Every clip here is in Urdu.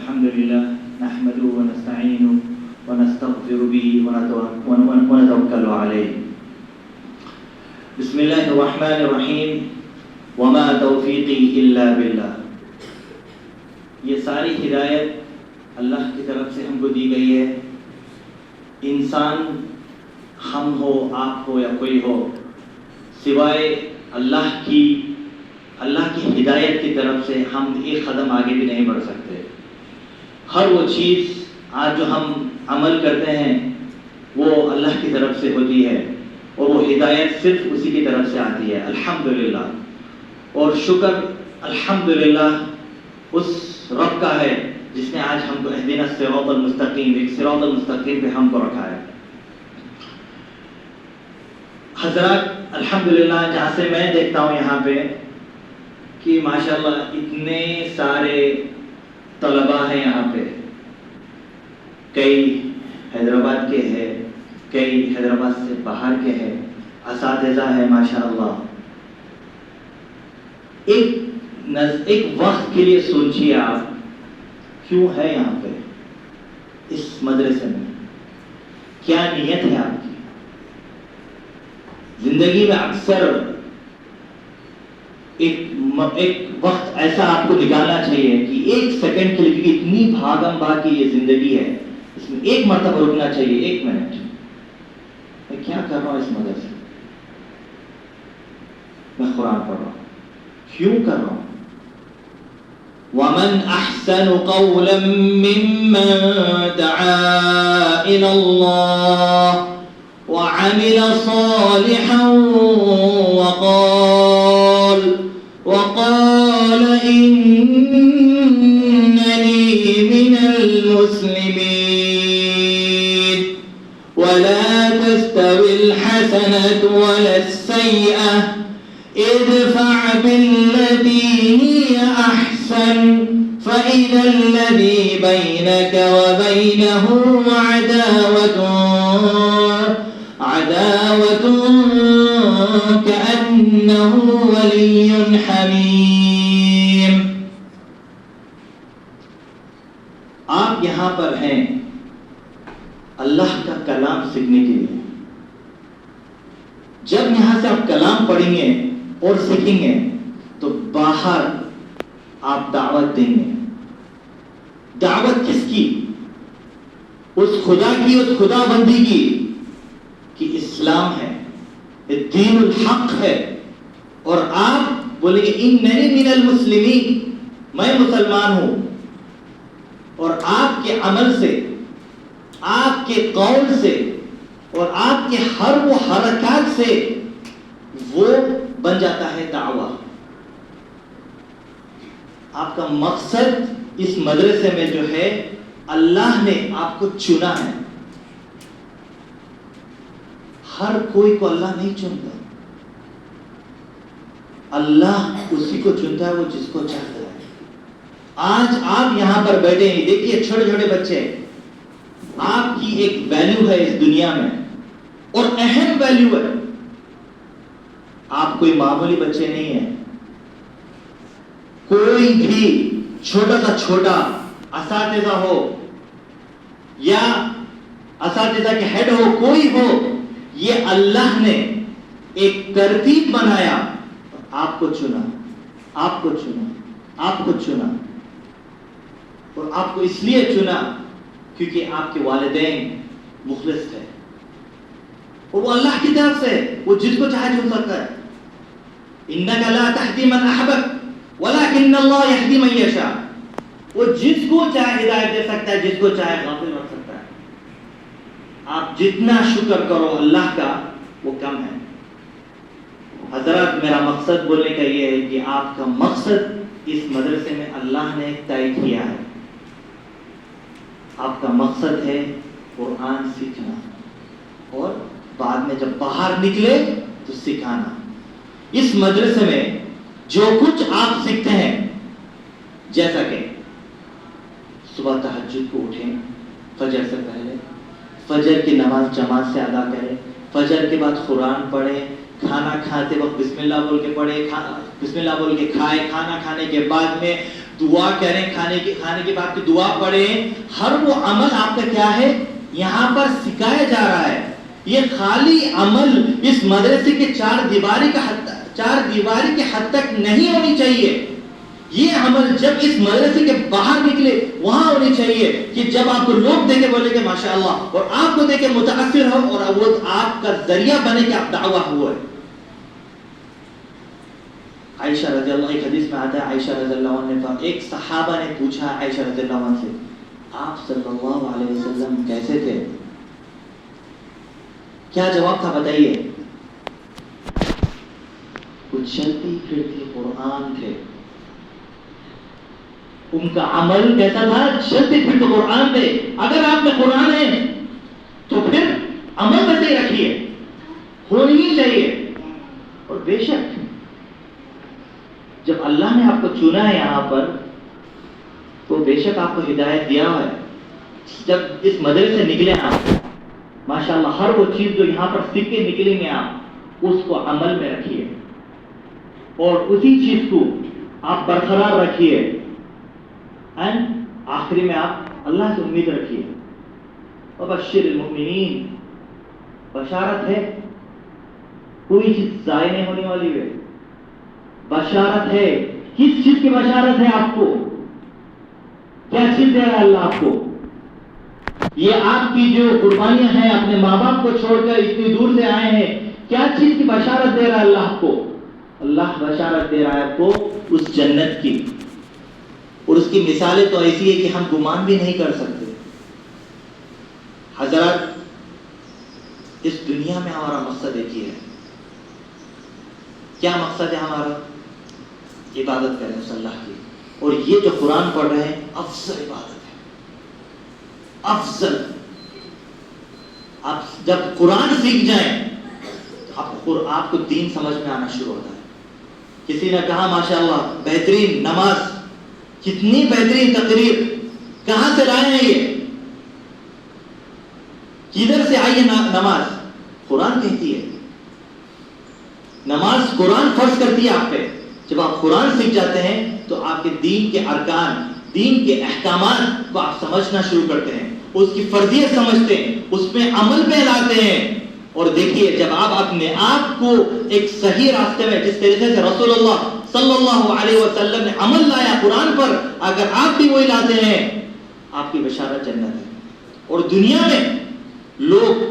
الحمد لله نحمده ونستعينه ونستغفر به ونتوكل عليه. بسم الله الرحمن الرحیم وما توفیقی الا باللہ. یہ ساری ہدایت اللہ کی طرف سے ہم کو دی گئی ہے. انسان ہم ہو، آپ ہو یا کوئی ہو، سوائے اللہ کی ہدایت کی طرف سے ہم ایک قدم آگے بھی نہیں بڑھ سکتے. ہر وہ چیز آج جو ہم عمل کرتے ہیں وہ اللہ کی طرف سے ہوتی ہے، اور وہ ہدایت صرف اسی کی طرف سے آتی ہے. الحمدللہ. اور شکر الحمدللہ اس رب کا ہے جس نے آج ہم کو اہدنا الصراط المستقیم، ایک صراط المستقیم پہ ہم کو رکھا ہے. حضرات الحمدللہ جہاں سے میں دیکھتا ہوں یہاں پہ کہ ماشاءاللہ اتنے سارے طلباء ہیں یہاں پہ. کئی حیدرآباد کے ہیں، کئی حیدرآباد سے باہر کے ہیں، اساتذہ ہیں ماشاءاللہ. ایک وقت کے لیے سوچیے آپ کیوں ہے یہاں پہ اس مدرسے میں، کیا نیت ہے آپ کی زندگی میں. اکثر ایک وقت ایسا آپ کو نکالنا چاہیے کہ ایک سیکنڈ کے لیے، کیونکہ اتنی بھاگم بھاگ کی یہ زندگی ہے، اس میں ایک مرتبہ رکنا چاہیے. 1 منٹ میں کیا کر رہا ہوں اس مدرسے میں؟ میں قرآن پڑھ رہا ہوں. کیوں کر رہا ہوں؟ وَمَنْ أَحْسَنُ قَوْلًا مِّمَّن دَعَا إِلَى اللَّهِ وَعَمِلَ صَالِحًا وَقَالَ إِنَّنِي مِنَ الْمُسْلِمِينَ وَلَا تَسْتَوِي الْحَسَنَةُ وَلَا السَّيِّئَةُ ادفع بالتي هي أحسن فإذا الذي بينك وبينه عداوة كأنه ولي حميم. آپ یہاں پر ہیں اللہ کا کلام سیکھنے کے لیے. جب یہاں سے آپ کلام پڑھیں گے اور سیکھیں گے تو باہر آپ دعوت دیں گے. دعوت کس کی؟ اس خدا کی، اس خدا بندی کی کہ اسلام ہے، دین الحق ہے. اور آپ بولیں گے اننی من المسلمین، میں مسلمان ہوں. اور آپ کے عمل سے، آپ کے قول سے اور آپ کے ہر وہ حرکات سے وہ بن جاتا ہے دعویٰ. آپ کا مقصد اس مدرسے میں جو ہے، اللہ نے آپ کو چنا ہے. ہر کوئی کو اللہ نہیں چنتا، اللہ اسی کو چنتا ہے وہ جس کو چاہتا ہے. آج آپ یہاں پر بیٹھے ہیں، دیکھیے چھوٹے چھوٹے بچے، آپ کی ایک ویلیو ہے اس دنیا میں اور اہم ویلیو ہے. آپ کوئی معمولی بچے نہیں ہیں. کوئی بھی چھوٹا سا چھوٹا اساتذہ ہو یا اساتذہ کے ہیڈ ہو، کوئی ہو، یہ اللہ نے ایک ترتیب بنایا، آپ کو چنا، آپ کو چنا، آپ کو چنا. اور آپ کو اس لیے چنا کیونکہ آپ کے والدین مخلص تھے، اور وہ اللہ کی طرف سے وہ جس کو چاہے چن سکتا ہے. انک لا تہدی من احببت ولکن اللہ یہدی من یشاء. وہ جس کو چاہے ہدایت دے سکتا ہے، جس کو چاہے غافل رکھ سکتا ہے. آپ جتنا شکر کرو اللہ کا وہ کم ہے. حضرات میرا مقصد بولنے کا یہ ہے کہ آپ کا مقصد اس مدرسے میں اللہ نے طے کیا ہے. آپ کا مقصد ہے قرآن سیکھنا اور بعد میں جب باہر نکلے تو سکھانا. اس مدرسے میں جو کچھ آپ سیکھتے ہیں، جیسا کہ صبح تہجد کو اٹھیں، فجر سے پہلے فجر کی نماز جماعت سے ادا کریں، فجر کے بعد قرآن پڑھیں، کھانا کھاتے وقت بسم اللہ بول کے پڑھیں، بسم اللہ بول کے کھائیں، کھانا کھانے کے بعد میں دعا کریں, کھانے کے بعد کی دعا پڑھیں, ہر وہ عمل آپ کا کیا ہے یہاں پر سکھایا جا رہا ہے. یہ خالی عمل اس مدرسے کے چار دیواری کے حد تک نہیں ہونی چاہیے. یہ عمل جب اس مدرسے کے باہر نکلے وہاں ہونی چاہیے کہ جب آپ کو لوگ دیکھے بولے کہ ماشاءاللہ, اور آپ کو دیکھے متاثر ہو اور وہ آپ کا ذریعہ بنے کہ آپ دعویٰ ہوا ہے. عائشہ رضی اللہ, ایک حدیث میں آتا ہے عائشہ رضی اللہ عنہ نے, ایک صحابہ نے پوچھا عائشہ رضی اللہ عنہ سے, آپ صلی اللہ علیہ وسلم کیسے تھے؟ کیا جواب تھا بتائیے؟ کچھ چلتی پھرتی قرآن تھے. ان کا عمل کیسا تھا؟ چلتے پھرتے قرآن تھے. اگر آپ میں قرآن ہے تو پھر عمل ویسے ہی رکھیے, ہونی ہی چاہیے. اور بے شک جب اللہ نے آپ کو چنا ہے یہاں پر تو بے شک آپ کو ہدایت دیا ہے. جب اس مدرسے سے نکلے آپ ماشاءاللہ, ہر وہ چیز جو یہاں پر سیکھ کے نکلیں گے آپ اس کو عمل میں رکھیے اور اسی چیز کو آپ برقرار رکھیے. آخری میں آپ اللہ سے امید رکھیے. وبشر المؤمنین, بشارت ہے, کوئی چیز ضائع نہیں ہونے والی ہے. بشارت ہے. کس چیز کی بشارت ہے آپ کو؟ کیا چیز دے رہا ہے اللہ آپ کو؟ یہ آپ کی جو قربانیاں ہیں, اپنے ماں باپ کو چھوڑ کر اتنی دور سے آئے ہیں, کیا چیز کی بشارت دے رہا ہے اللہ آپ کو؟ اللہ بشارت دے رہا ہے آپ کو اس جنت کی. اور اس کی مثالیں تو ایسی ہے کہ ہم گمان بھی نہیں کر سکتے. حضرات, اس دنیا میں ہمارا مقصد ایک ہی ہے. کیا مقصد ہے ہمارا؟ عبادت کریں اس اللہ کی. اور یہ جو قرآن پڑھ رہے ہیں افضل عبادت ہے, افضل. آپ جب قرآن سیکھ جائیں آپ کو دین سمجھ میں آنا شروع ہوتا ہے. کسی نے کہا ماشاءاللہ بہترین نماز, کتنی بہترین تقریر, کہاں سے لائے ہیں یہ, کدھر سے آئی ہے نماز؟ قرآن کہتی ہے. نماز قرآن فرض کرتی ہے آپ پہ. جب آپ قرآن سیکھ جاتے ہیں تو آپ کے دین کے ارکان, دین کے احکامات کو آپ سمجھنا شروع کرتے ہیں, اس کی فرضیت سمجھتے ہیں, اس پہ عمل پہ لاتے ہیں. اور دیکھیے جب آپ اپنے آپ کو ایک صحیح راستے میں, جس طریقے سے رسول اللہ صلی اللہ علیہ وسلم نے عمل لایا قرآن پر, اگر آپ بھی وہی لاتے ہیں آپ کی بشارت جنت ہے. اور دنیا میں لوگ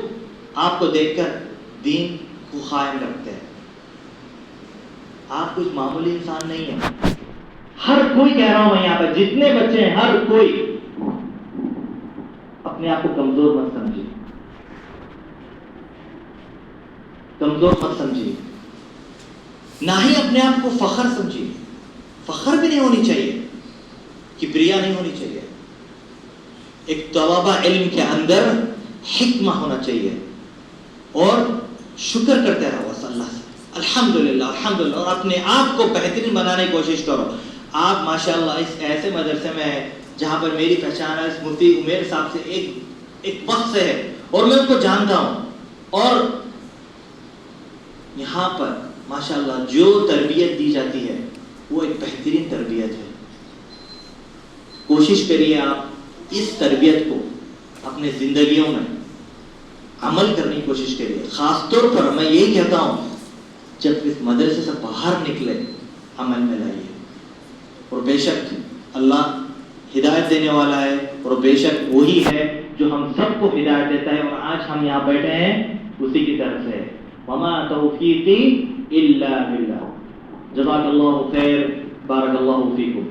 آپ کو دیکھ کر دین کو قائم رکھتے ہیں. آپ کچھ معمولی انسان نہیں ہیں. ہر کوئی کہہ رہا ہوں میں یہاں پر جتنے بچے ہیں, ہر کوئی اپنے آپ کو کمزور مت سمجھے, کمزور مت سمجھیے, نہ ہی اپنے آپ کو فخر سمجھیے. فخر بھی نہیں ہونی چاہیے, کبریا نہیں ہونی چاہیے. ایک طلبہ علم کے اندر حکمہ ہونا چاہیے اور شکر کرتے رہو اللہ سے, الحمدللہ الحمدللہ, اور اپنے آپ کو بہترین بنانے کی کوشش کرو. آپ ماشاءاللہ اس ایسے مدرسے میں ہیں جہاں پر میری پہچان ہے اس مفتی عمیر صاحب سے ایک وقت سے ہے اور میں ان کو جانتا ہوں. اور یہاں پر ماشاءاللہ جو تربیت دی جاتی ہے وہ ایک بہترین تربیت ہے. کوشش کریے آپ اس تربیت کو اپنے زندگیوں میں عمل کرنے کی کوشش کریے. خاص طور پر میں یہی کہتا ہوں جب اس مدرسے سے باہر نکلے عمل میں لائیے. اور بے شک اللہ ہدایت دینے والا ہے, اور بے شک وہی ہے جو ہم سب کو ہدایت دیتا ہے. اور آج ہم یہاں بیٹھے ہیں اسی کی طرف سے. وما توفیقی الا باللہ. جزاک اللہ خیر, بارک اللہ فیکم.